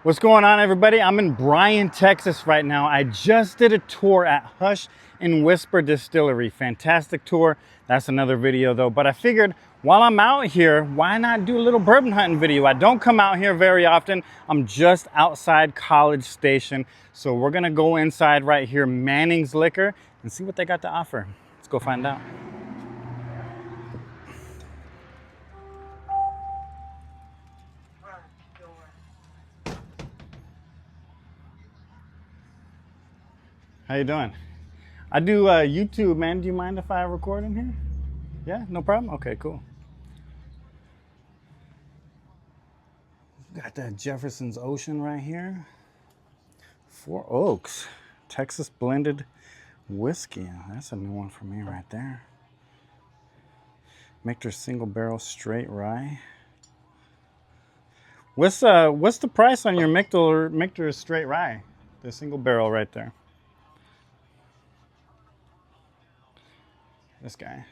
What's going on, everybody? I'm in Bryan, Texas right now. I just did a tour at Hush and Whisper Distillery. Fantastic tour. That's another video though. But I figured while I'm out here, why not do a little bourbon hunting video? I don't come out here very often. I'm just outside College Station. So we're gonna go inside right here, Manning's Liquor, and see what they got to offer. Let's go find out. How you doing? I do YouTube, man. Do you mind if I record in here? Yeah, no problem? Okay, cool. Got that Jefferson's Ocean right here. Four Oaks, Texas blended whiskey. That's a new one for me right there. Michter's single barrel straight rye. What's the price on your Michter's straight rye? The single barrel right there. This guy.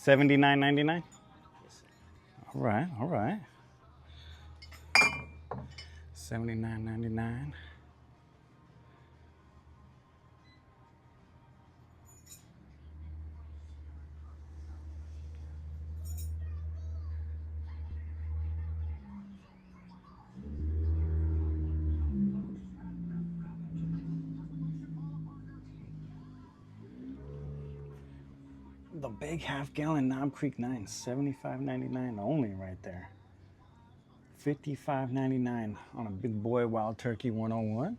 $79.99. All right, all right. $79.99. The big half-gallon Knob Creek 9, $75.99 only right there. $55.99 on a big boy Wild Turkey 101.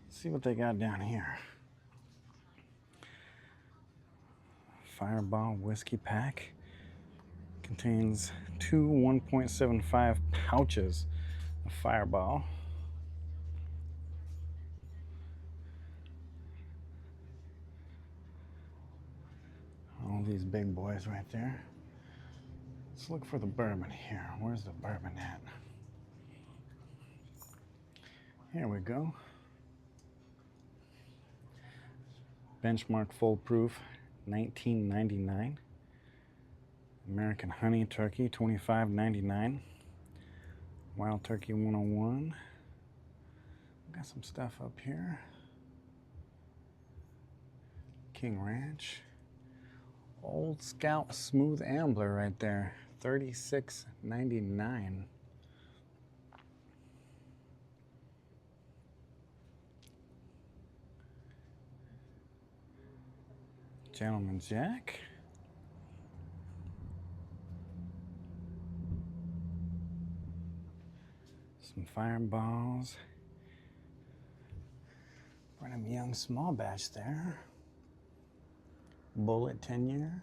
Let's see what they got down here. Fireball whiskey pack. Contains two 1.75 pouches of Fireball. All these big boys right there. Let's look for the bourbon here. Where's the bourbon at? Here we go. Benchmark Full Proof, $19.99. American Honey Turkey, $25.99. Wild Turkey 101. Got some stuff up here. King Ranch. Old Scout Smooth Ambler right there, $36.99. Gentleman Jack. Some Fireballs. Brigham Young small batch there. Bullet 10-year.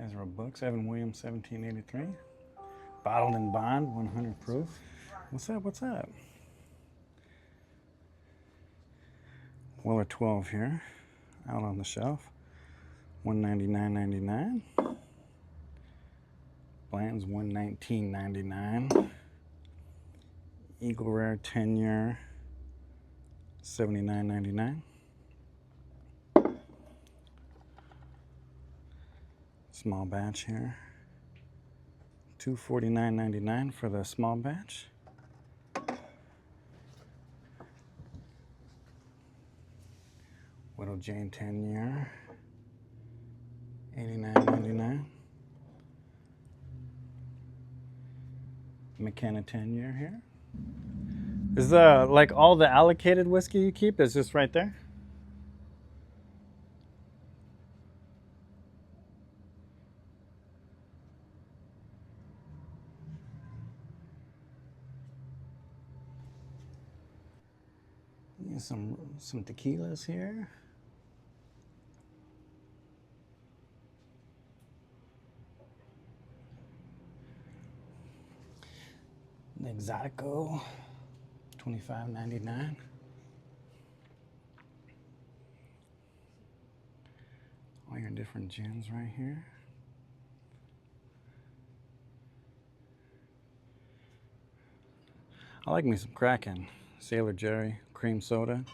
Ezra Books, Evan Williams, 1783. Bottled in Bond, 100 proof. What's up? What's up? Weller 12 here, out on the shelf. $199.99. Blanton's $119.99. Eagle Rare 10-year, $79.99. Small batch here, $249.99 for the small batch. Widow Jane 10-year, $89.99. McKenna 10-year here. Is like all the allocated whiskey you keep is just right there? Some tequilas here. Exotico, $25.99. All your different gins right here. I like me some Kraken. Sailor Jerry, cream soda.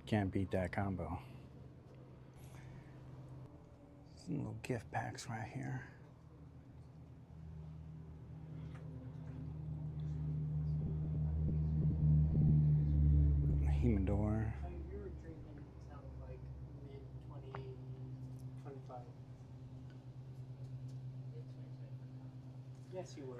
Can't beat that combo. Some little gift packs right here. Humidor. You were drinking until like mid-2025. Yes, you were.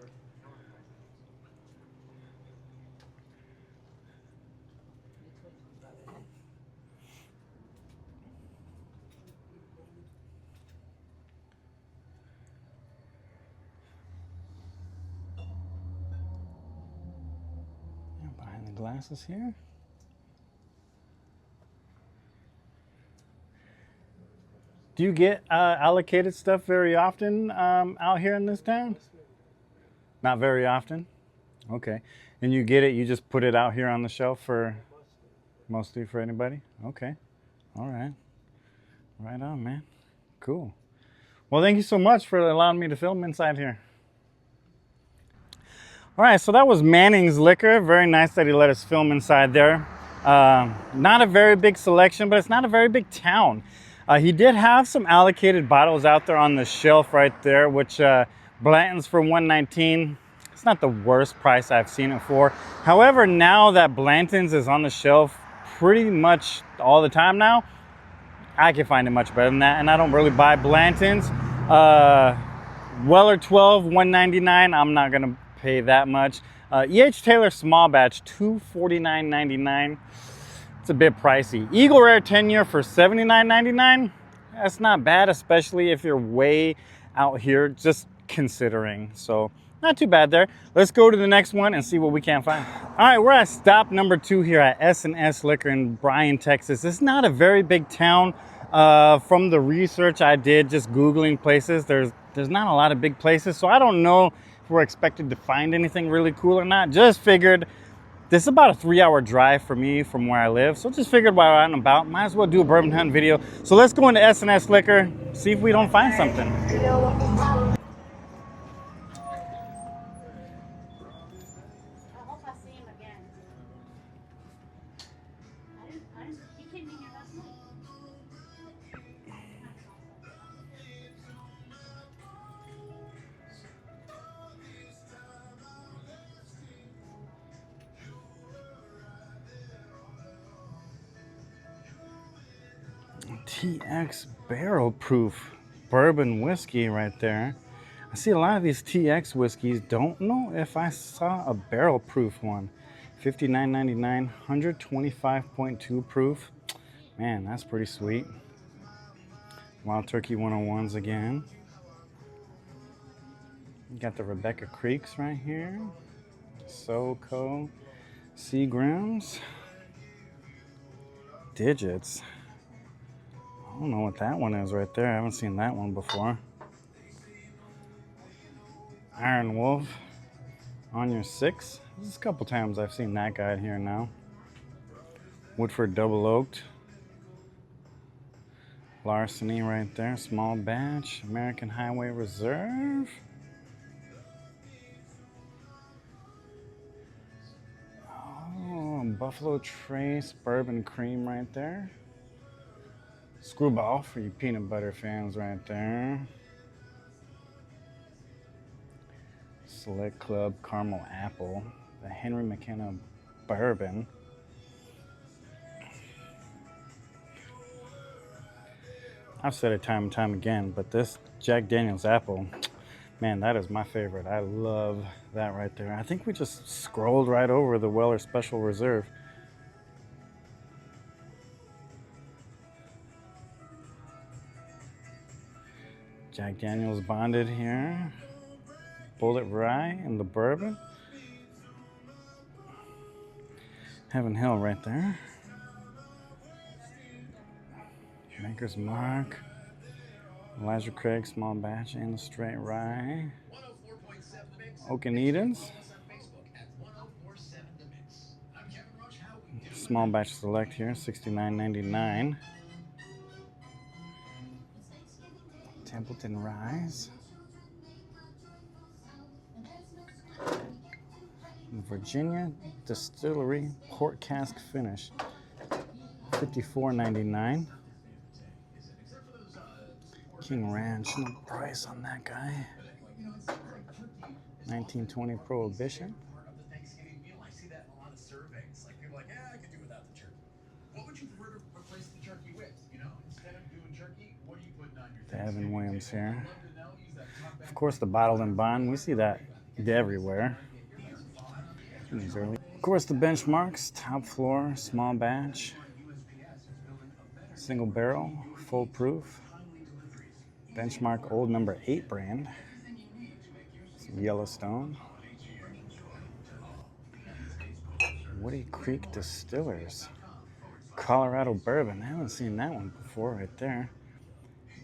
Yeah, behind the glasses here. Do you get allocated stuff very often out here in this town? Not very often? Okay. And you get it, you just put it out here on the shelf for mostly for anybody? Okay. All right. Right on, man. Cool. Well, thank you so much for allowing me to film inside here. All right, so that was Manning's Liquor. Very nice that he let us film inside there. Not a very big selection, but it's not a very big town. He did have some allocated bottles out there on the shelf right there, which Blanton's for $119. It's not the worst price I've seen it for. However, now that Blanton's is on the shelf pretty much all the time now, I can find it much better than that, and I don't really buy Blanton's. Weller 12, $199. I'm not gonna pay that much. E.H. Taylor small batch, $249.99. It's a bit pricey. Eagle Rare 10 year for $79.99. That's not bad, especially if you're way out here just considering. So not too bad there. Let's go to the next one and see what we can find. All right, we're at stop number 2 here at SNS Liquor in Bryan, Texas. It's not a very big town. From the research I did, just Googling places, there's not a lot of big places. So I don't know if we're expected to find anything really cool or not. Just figured this is about a 3-hour drive for me from where I live. So just figured while I'm out and about, might as well do a bourbon hunt video. So let's go into SNS Liquor, see if we don't find something. TX barrel proof bourbon whiskey right there. I see a lot of these TX whiskeys. Don't know if I saw a barrel proof one. $59.99, 125.2 proof. Man, that's pretty sweet. Wild Turkey 101s again. You got the Rebecca Creeks right here. SoCo, Seagrams, Digits. I don't know what that one is right there. I haven't seen that one before. Iron Wolf on your 6. This is a couple times I've seen that guy here now. Woodford Double Oaked. Larceny right there. Small batch. American Highway Reserve. Oh, Buffalo Trace Bourbon Cream right there. Screwball for you peanut butter fans right there. Select Club Caramel Apple. The Henry McKenna Bourbon. I've said it time and time again, but this Jack Daniel's Apple, man, that is my favorite. I love that right there. I think we just scrolled right over the Weller Special Reserve. Jack Daniel's Bonded here. Bullet Rye and the Bourbon. Heaven Hill right there. Maker's Mark. Elijah Craig Small Batch and the Straight Rye. Oak and Edens. Small Batch Select here, $69.99. Templeton Rise. Virginia Distillery Port Cask Finish. $54.99. King Ranch, no price on that guy. 1920 Prohibition. I see that in a lot of surveys. Like people are like, yeah, I could do without the turkey. What would you prefer to replace the turkey with? You know, instead of doing turkey, what are you putting on your Evan Williams here. I'd love to know. Use that top Of course, the bottled and bond. We see that everywhere. Of course, the benchmarks. Top floor, small batch, single barrel, full proof. Benchmark old number 8 brand. Some Yellowstone. Woody Creek Distillers. Colorado Bourbon. I haven't seen that one before right there.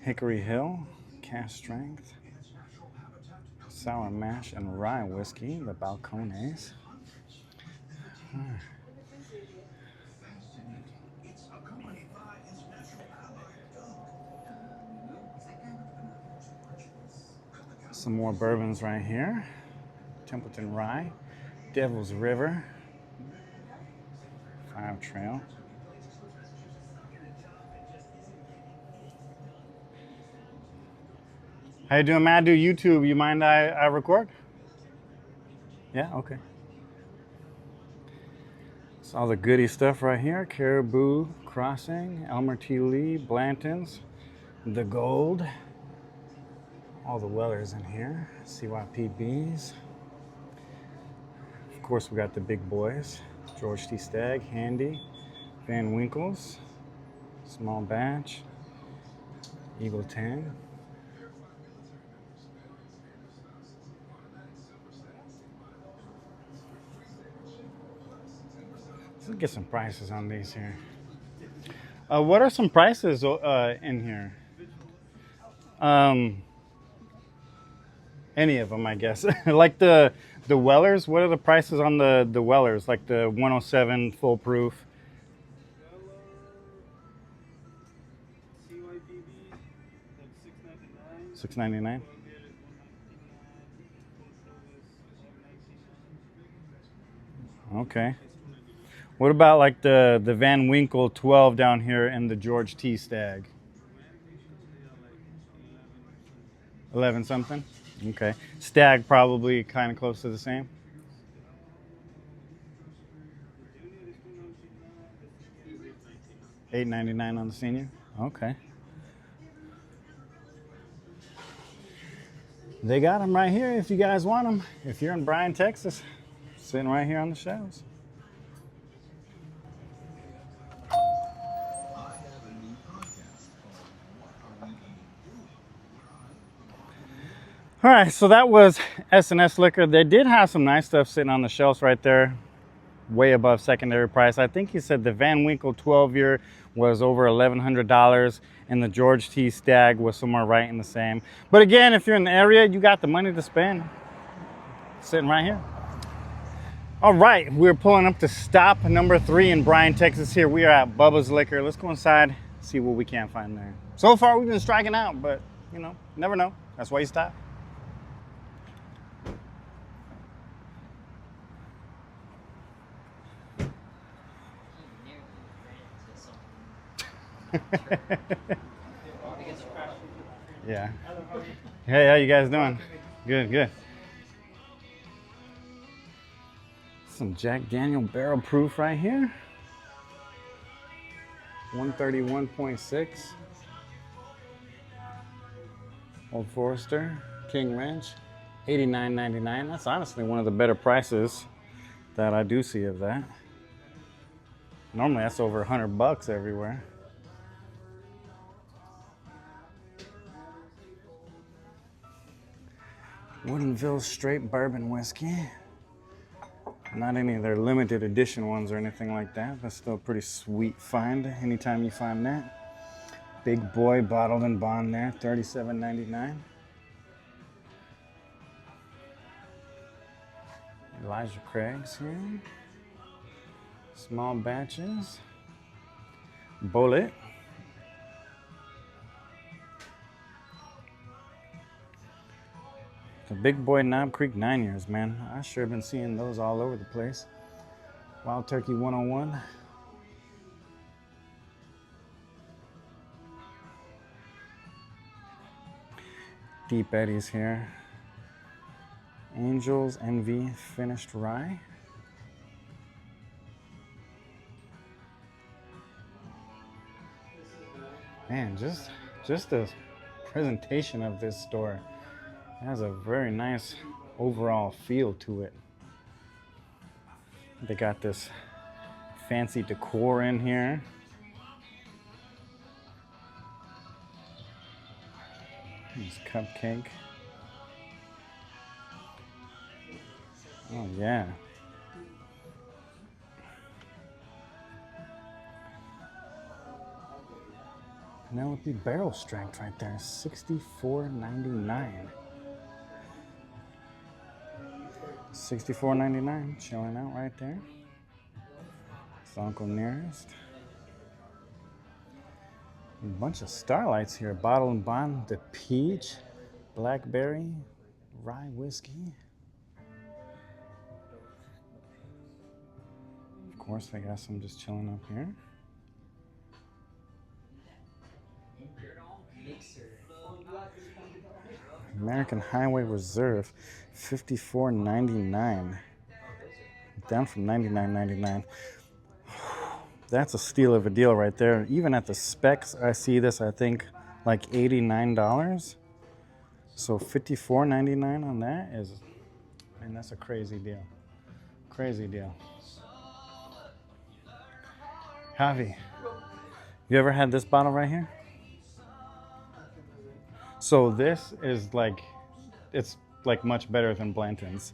Hickory Hill, cast strength. Sour mash and rye whiskey, the Balcones. Some more bourbons right here. Templeton Rye, Devil's River, 5 Trail. How you doing, Matt? I do YouTube. You mind I record? Yeah, okay. It's all the goodie stuff right here. Caribou Crossing, Elmer T. Lee, Blanton's, The Gold. All the Wellers in here. CYPBs. Of course, we got the big boys. George T. Stagg, Handy, Van Winkles, Small Batch, Eagle 10. Let's get some prices on these here. What are some prices in here? Any of them, I guess. Like the Wellers, what are the prices on the Wellers? Like the 107 full proof. $6.99. Okay. What about like the Van Winkle 12 down here and the George T. Stagg? 11 something? Okay. Stagg probably kind of close to the same. $8.99 on the senior. Okay. They got them right here if you guys want them. If you're in Bryan, Texas, sitting right here on the shelves. All right, so that was SNS Liquor. They did have some nice stuff sitting on the shelves right there, way above secondary price. I think he said the Van Winkle 12-year was over $1,100 and the George T. Stagg was somewhere right in the same. But again, if you're in the area, you got the money to spend. Sitting right here. All right, we're pulling up to stop number 3 in Bryan, Texas here. We are at Bubba's Liquor. Let's go inside, see what we can find there. So far, we've been striking out, but you know, never know. That's why you stop. Yeah. Hey, how you guys doing? Good, good. Some Jack Daniel barrel proof right here. 131.6. Old Forester, King Ranch, $89.99. That's honestly one of the better prices that I do see of that. Normally that's over $100 everywhere. Woodinville Straight Bourbon Whiskey. Not any of their limited edition ones or anything like that, but still a pretty sweet find anytime you find that. Big boy bottled and bond there, $37.99. Elijah Craig's here. Small batches. Bullet. The big boy Knob Creek 9 years, man. I sure been seeing those all over the place. Wild Turkey 101. Deep Eddies here. Angels Envy finished rye. Man, just the presentation of this store has a very nice overall feel to it. They got this fancy decor in here. This cupcake. Oh yeah. And that would be barrel strength right there, $64.99. $64.99 showing out right there. It's Uncle Nearest. A bunch of Starlights here. Bottle and Bond, the peach, blackberry, rye whiskey. Of course, they got some just chilling up here. American Highway Reserve, $54.99. Down from $99.99. That's a steal of a deal right there. Even at the specs, I see this, I think, like $89. So $54.99 on that is, man, that's a crazy deal. Crazy deal. Javi, you ever had this bottle right here? So this is like, it's like much better than Blanton's.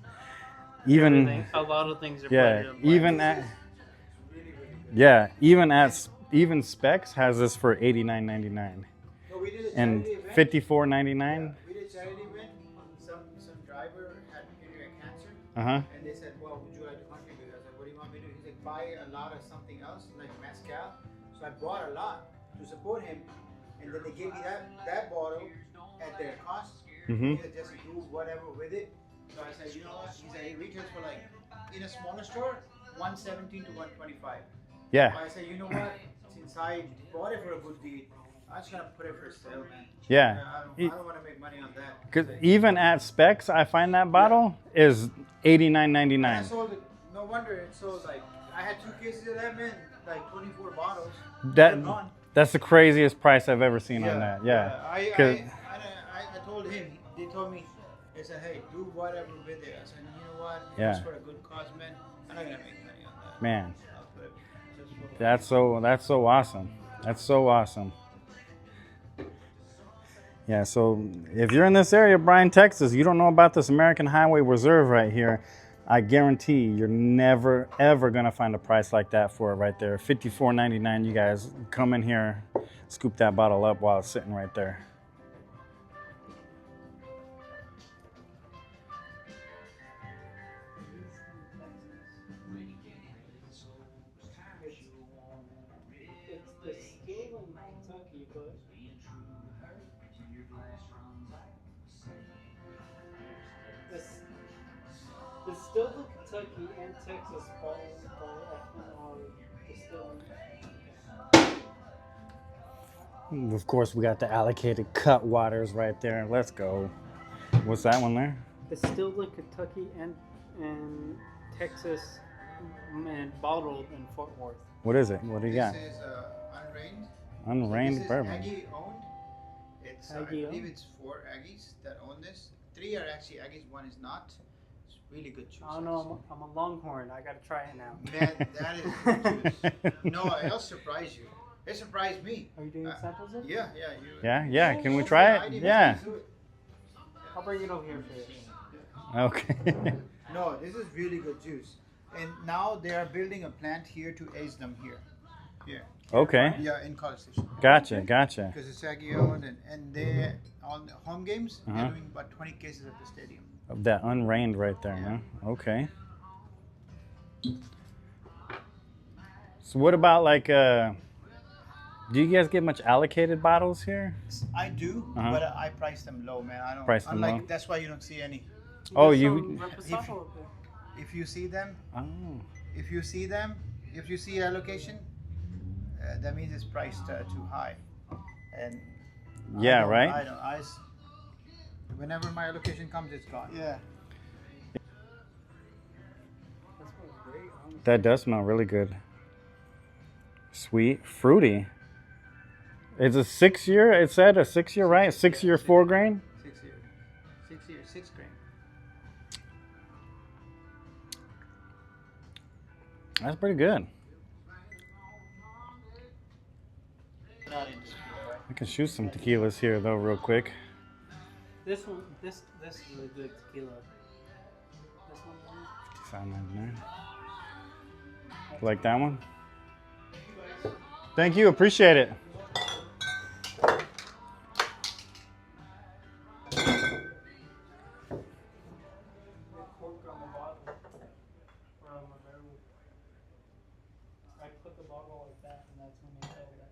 Even a lot of things are yeah, better than even at yeah, even Specs has this for $89.99 No, we did a and charity event. $54.99. We did a charity event. Some driver had urinary cancer, Uh-huh. and they said, "Well, would you like to contribute?" I said, "What do you want me to do?" He's like, "Buy a lot of something else, like mezcal." So I bought a lot to support him, and then they gave me that bottle at their cost. Mhm. He said, just do whatever with it. So I said, you know what? He said it retails for like in a smaller store, 117 to 125. Yeah. I said, you know what? Since I bought it for a good deal, I'm just gonna put it for sale, man. Yeah. I don't want to make money on that. Because even at Specs, I find that bottle is $89.99. I sold it. No wonder it sold like I had 2 cases of that, man. Like 24 bottles. They're gone. That's the craziest price I've ever seen on that. Yeah. I 'Cause- told him. They told me. They said, "Hey, do whatever with it." I said, "You know what? Yeah. It's for a good cause, man. I'm not gonna make money on that." Man, I'll put it just for that's so awesome. That's so awesome. Yeah, so if you're in this area, Bryan, Texas, you don't know about this American Highway Reserve right here, I guarantee you're never, ever going to find a price like that for it right there. $54.99, you guys come in here, scoop that bottle up while it's sitting right there. It's still in Kentucky, but it's still the Kentucky and Texas bottled by FNR Distilling. Of course, we got the allocated cut waters right there. Let's go. What's that one there? It's still the Kentucky and Texas and bottled in Fort Worth. What is it? What do you got? This is Unrained. Unrained This is bourbon. Aggie owned. It's I Aggie believe owned? it's 4 Aggies that own this. 3 are actually Aggies, 1 is not. It's really good juice. I don't know. I'm a Longhorn. I gotta try it now. Man, that is good juice. No, it'll surprise you. It surprised me. Are you doing samples of it? Yeah, yeah. Yeah. Can we try it? Yeah. I'll bring it over here for you. Okay. No, this is really good juice. And now they are building a plant here to age them here. Here. Okay. Yeah, in College Station. Gotcha. Because it's Aggie owned, and they on the home games Uh-huh. they're doing about 20 cases at the stadium. Of that unrained right there, huh? Okay. So what about like Do you guys get much allocated bottles here? I do, Uh-huh. but I price them low, man. I don't. Price them low? That's why you don't see any. Oh, There's you. some Reposado up there. If you see them, Oh. if you see them, if you see allocation, that means it's priced too high. And Yeah, I right? don't. Whenever my allocation comes, it's gone. Yeah. That smells great, honestly. That does smell really good. Sweet, fruity. It's a 6-year. It said a 6-year, right? 6-year, 4 grain. 6 years. 6 years. 6 grain. That's pretty good. Not into tequila, right? I can shoot some tequilas here though, real quick. This one, this is really good tequila. This one, $55.99. Like that one? Thank you. Appreciate it. cork on the bottle or on the barrel. I put the bottle like that, and that's when they tell that.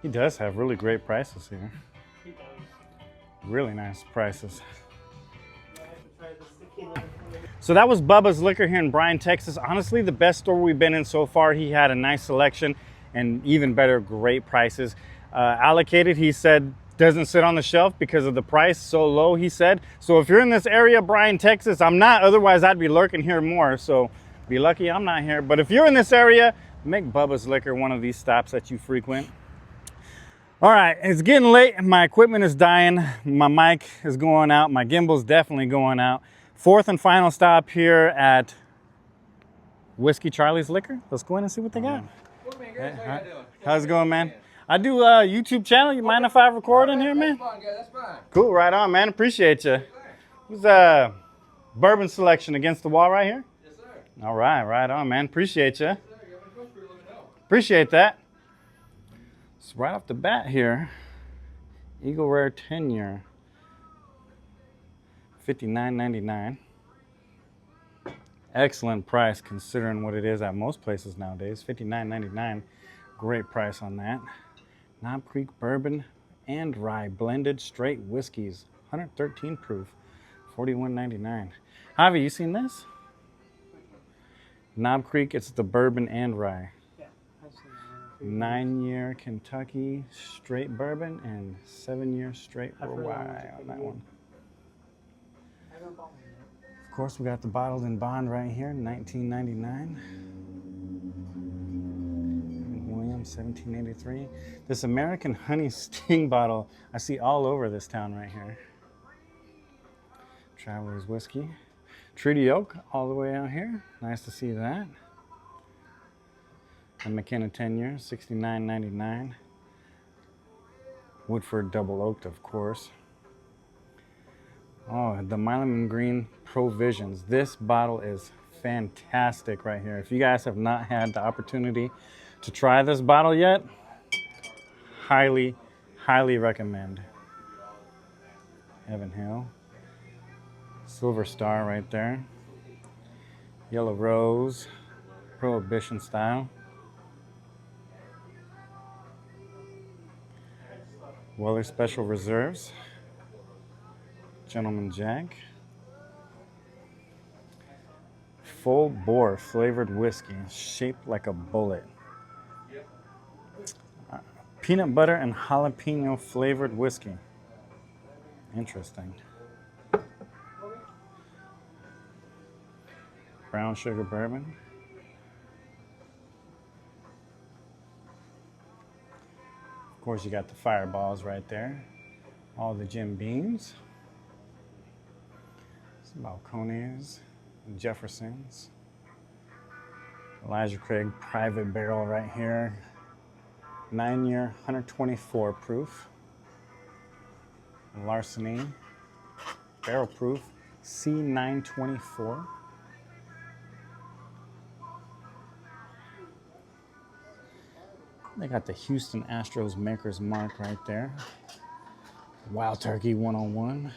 He does have really great prices here. He does. Really nice prices. I have to try this tequila before they- So that was Bubba's Liquor here in Bryan, Texas. Honestly, the best store we've been in so far. He had a nice selection and even better, great prices. Allocated, he said, doesn't sit on the shelf because of the price so low, he said. So if you're in this area, Bryan, Texas, I'm not, otherwise I'd be lurking here more. So be lucky I'm not here. But if you're in this area, make Bubba's Liquor one of these stops that you frequent. All right, it's getting late. My equipment is dying. My mic is going out. My gimbal's definitely going out. Fourth and final stop here at Whiskey Charlie's Liquor. Let's go in and see what they got. How's it going, man? I do a YouTube channel. You mind if I record in here, man? That's fine. Cool, right on, man. Appreciate you. Who's bourbon selection against the wall right here? Yes, sir. All right, right on, man. Appreciate you. Yes, sir. You have any questions, let me know. Appreciate that. So right off the bat here, Eagle Rare 10-year, $59.99. Excellent price considering what it is at most places nowadays. $59.99. Great price on that. Knob Creek Bourbon and Rye blended straight whiskeys, 113 proof, $41.99. Javi, you seen this? Knob Creek, it's the bourbon and rye. Yeah, I've seen that. 9-year Kentucky straight bourbon and 7-year straight I've heard that rye one's on that pretty one. I haven't bought one yet. Of course, we got the bottled in bond right here, $19.99. Williams, $17.83. This American Honey Sting bottle, I see all over this town right here. Traveler's Whiskey. Treaty Oak all the way out here. Nice to see that. The McKenna 10-year, $69.99. Woodford Double Oaked, of course. Oh, the Milam Green Provisions. This bottle is fantastic right here. If you guys have not had the opportunity to try this bottle yet, highly, highly recommend. Heaven Hill. Silver Star right there. Yellow Rose, Prohibition style. Weller Special Reserves. Gentleman Jack. Full bore flavored whiskey, shaped like a bullet. Peanut butter and jalapeno flavored whiskey. Interesting. Brown sugar bourbon. Of course, you got the fireballs right there. All the Jim Beams. Some Balcones, Jeffersons. Elijah Craig Private Barrel right here. 9-year, 124 proof. Larceny, barrel proof, C924. They got the Houston Astros Maker's Mark right there. Wild Turkey 101.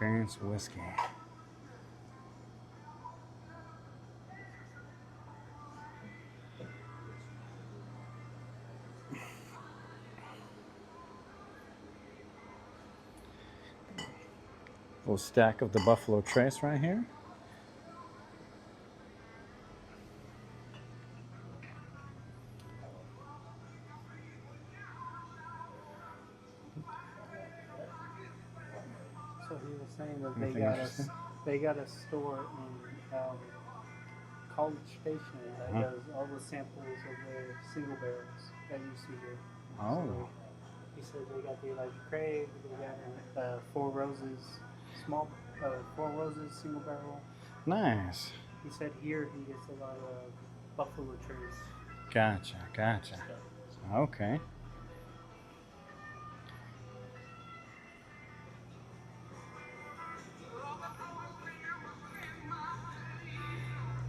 Experience whiskey. Little stack of the Buffalo Trace right here. So he was saying that Anything interesting? they got a store in College Station that Huh. does all the samples of their single barrels that you see here. Oh. So he said they got the Elijah Craig, they got Four Roses Four Roses single barrel. Nice. He said here he gets a lot of Buffalo Trace. Gotcha, gotcha. stuff. Okay.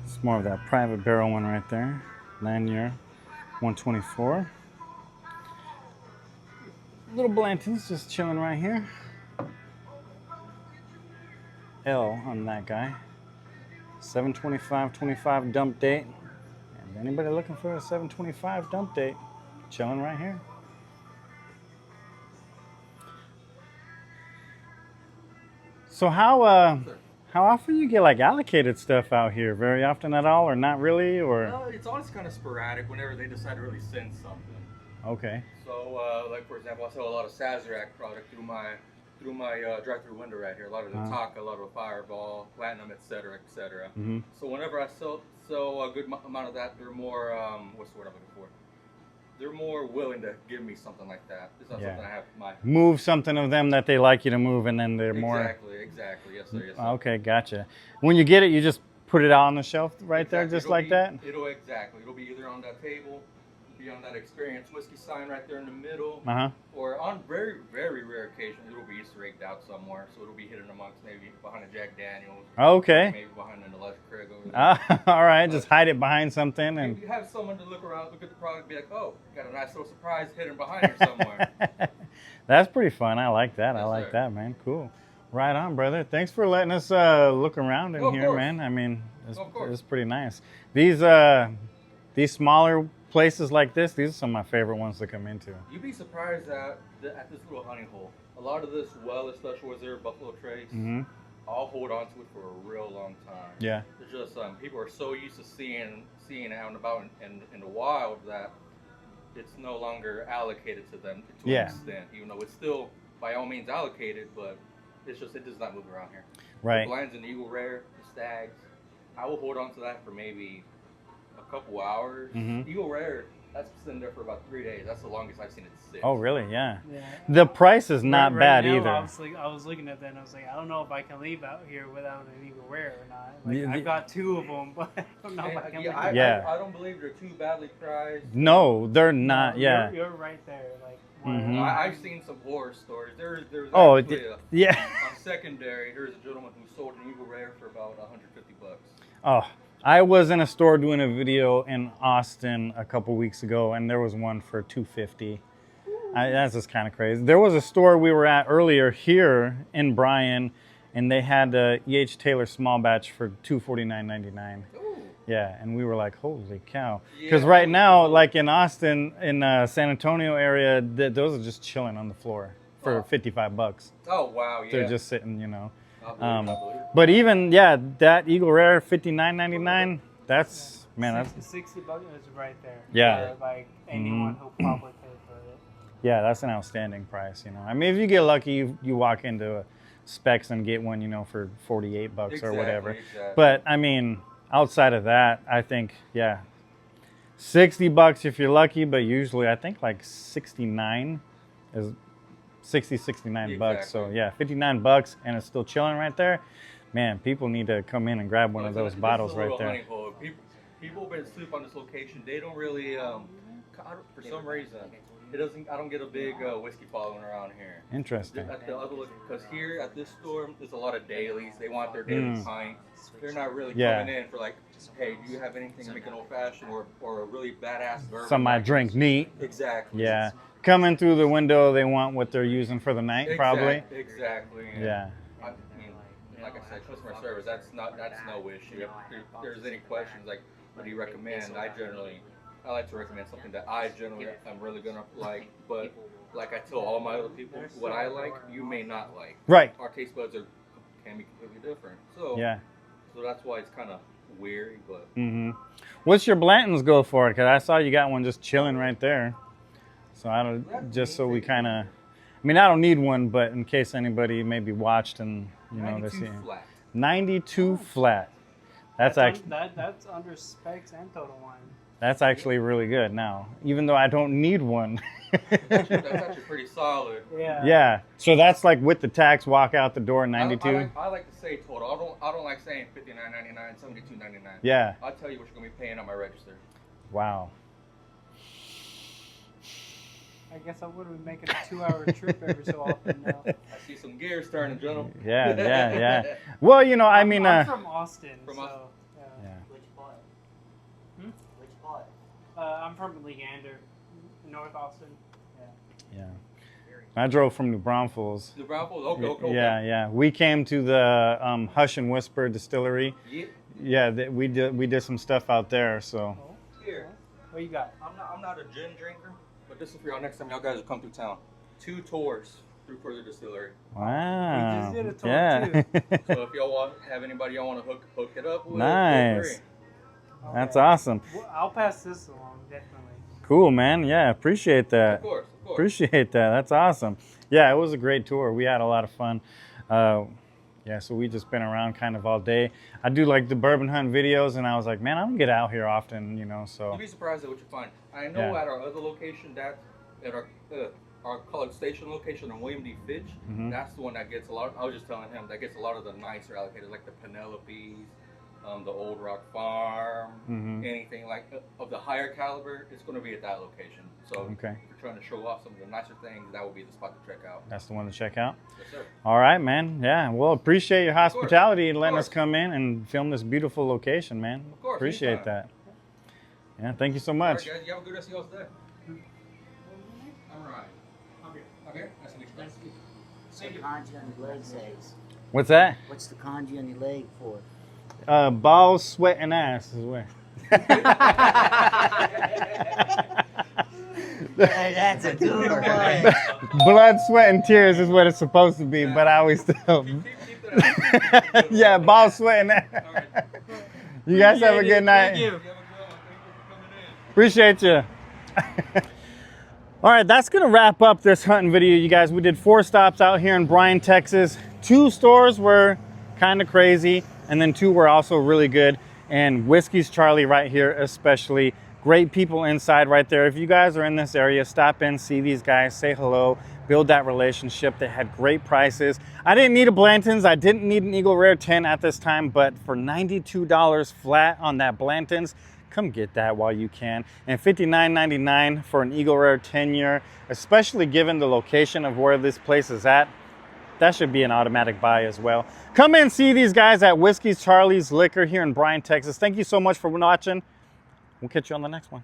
It's more of that private barrel one right there. 9-year, 124. Little Blanton's just chilling right here. L on that guy. 725-25 dump date. And anybody looking for a 725 dump date, chilling right here. So how often you get like allocated stuff out here? Very often at all, or not really, or? It's always kind of sporadic whenever they decide to really send something. Okay. So, like for example, I sell a lot of Sazerac product through my drive-through window right here. A lot of the Taka, a lot of Fireball, Platinum, etc., etc. Mm-hmm. So whenever I sell a good amount of that, they're more what's the word I'm looking for? They're more willing to give me something like that. It's not something I have my move something of them that they like you to move, and then they're more. Exactly. Yes, sir. Yes, sir. Okay, gotcha. When you get it, you just put it out on the shelf right there, just like that. It'll be either on that table, be on that Experience whiskey sign right there in the middle, or on very, very rare occasions, it'll be Easter egged out somewhere. So it'll be hidden amongst maybe behind a Jack Daniels. Okay. Maybe behind an Elijah Craig over there. All right, just hide it behind something, and you have someone to look around, look at the product, and be like, "Oh, got a nice little surprise hidden behind here somewhere." That's pretty fun. I like that. Yes, I like sir. that, man. Cool. Right on, brother. Thanks for letting us look around in Of here, course. man. I mean, Of course. it's pretty nice. These smaller places like this, these are some of my favorite ones to come into. You'd be surprised at this little honey hole. A lot of this well, especially where there Buffalo Trace, I'll hold on to it for a real long time. Yeah. It's just people are so used to seeing it out and about in the wild that it's no longer allocated to them to an extent. Even though it's still by all means allocated, but it's just it does not move around here. Right. The blinds and Eagle Rare, the Stags, I will hold on to that for maybe a couple hours. Eagle Rare, that's sitting there for about 3 days. That's the longest I've seen it sit. Oh, really? Yeah. Yeah. The price is not bad now, either. I was looking at that and I was like, I don't know if I can leave out here without an Eagle Rare or not. Like, I've got 2 of them, but I don't know if I can. I don't believe they're too badly priced. No, they're not. No, Yeah. You're right there. Like, I've seen some horror stories. There's Oh, actually yeah. on secondary, there's a gentleman who sold an Eagle Rare for about $150. Oh, I was in a store doing a video in Austin a couple weeks ago, and there was one for $250. That's just kind of crazy. There was a store we were at earlier here in Bryan, and they had a E.H. Taylor small batch for $249.99. Yeah, and we were like, holy cow. Because right now, like in Austin, in San Antonio area, those are just chilling on the floor for $55. Oh, wow, yeah. They're just sitting, you know. I believe it. But even, that Eagle Rare, $59.99, that's, man, that's... $60 is right there. Yeah. For, like, anyone who probably paid for it. Yeah, that's an outstanding price, you know. I mean, if you get lucky, you walk into Specs and get one, you know, for $48 or whatever. Exactly. But, I mean, outside of that, I think, $60 if you're lucky, but usually I think like 69 is 69 bucks. So yeah, $59 and it's still chilling right there. Man, people need to come in and grab one of those bottles right there. People have been asleep on this location. They don't really, for some reason, I don't get a big whiskey following around here. Interesting. Because here at this store, there's a lot of dailies. They want their daily pint. They're not really coming in for like, hey, do you have anything to make an old fashioned or a really badass bourbon? Some might drink neat. Exactly. Yeah. Coming through the window, they want what they're using for the night, probably. Exactly. Yeah. I mean, like I said, customer service, that's no issue. If there's any questions, like, what do you recommend? I like to recommend something that I generally am really gonna like, but like I tell all my other people, what I like, you may not like. Right. Our taste buds can be completely different. So Yeah. So that's why it's kind of weird, but. What's your Blantons go for? Because I saw you got one just chilling right there. So I don't, just so we kind of, I mean, I don't need one, but in case anybody maybe watched and, you know, they see it. 92 flat. That's actually that's under specs and Total Wine. That's actually really good now, even though I don't need one. That's actually pretty solid. Yeah. Yeah. So that's like with the tax, walk out the door, 92. I like to say total. I don't like saying $59.99, $72.99. Yeah. I'll tell you what you're gonna be paying on my register. Wow. I guess I would be making a 2-hour trip every so often now. I see some gears turning, gentlemen. Yeah. Well, you know, I mean, I'm from Austin, From so Austin. yeah. Which part? Hmm? Which part? I'm from Leander, North Austin. Yeah. I drove from New Braunfels. New Braunfels? Okay. Yeah. We came to the Hush and Whisper distillery. Yeah. Yeah, we did some stuff out there. So. Oh, Here. what you got? I'm not a gin drinker, but this is for y'all next time y'all guys will come through town. 2 tours through for the distillery. Wow. We just did a tour yeah. So if y'all have anybody y'all want to hook it up with, Nice. feel free. That's Okay. awesome. Well, I'll pass this along, definitely. Cool, man. Yeah, appreciate that. Of course. Appreciate that. That's awesome. Yeah, it was a great tour. We had a lot of fun. Yeah, so we just been around kind of all day. I do like the bourbon hunt videos, and I was like, man, I don't get out here often, you know. So You'd be surprised at what you find. I know Yeah. at our other location, at our College Station location on William D. Fitch, that's the one that gets a lot. I was just telling him that gets a lot of the nicer allocators, like the Penelopes, the Old Rock Farm, anything like of the higher caliber. It's going to be at that location. So Okay. if you're trying to show off some of the nicer things, that would be the spot to check out. that's the one to check out. Yes, sir. All right, man. Yeah, well, appreciate your course. hospitality and letting Of us course. come in and film this beautiful location, man. Of course, Appreciate anytime. that. Yeah, thank you so All much. right, guys. You have a good rest of y'all's day. All right. Okay. Nice to meet you. What's the kanji on your leg says? What's that? What's the kanji on your leg for? Balls, sweat, and ass is where. Hey, that's a good one. Blood, sweat, and tears is what it's supposed to be, but I always still. Keep that. Yeah, ball, sweat, and ass. All right. You guys have a good night. Thank you. You have a good one. Thank you for coming in. Appreciate you. All right, that's gonna wrap up this hunting video, you guys. We did 4 stops out here in Bryan, Texas. 2 stores were kind of crazy, and then 2 were also really good. And Whiskey's Charlie right here especially. Great people inside right there. If you guys are in this area, stop in, see these guys, say hello, build that relationship. They had great prices. I didn't need a Blanton's. I didn't need an Eagle Rare 10 at this time, but for $92 flat on that Blanton's, come get that while you can. And $59.99 for an Eagle Rare 10-year, especially given the location of where this place is at. That should be an automatic buy as well. Come and see these guys at Whiskey's Charlie's Liquor here in Bryan, Texas. Thank you so much for watching. We'll catch you on the next one.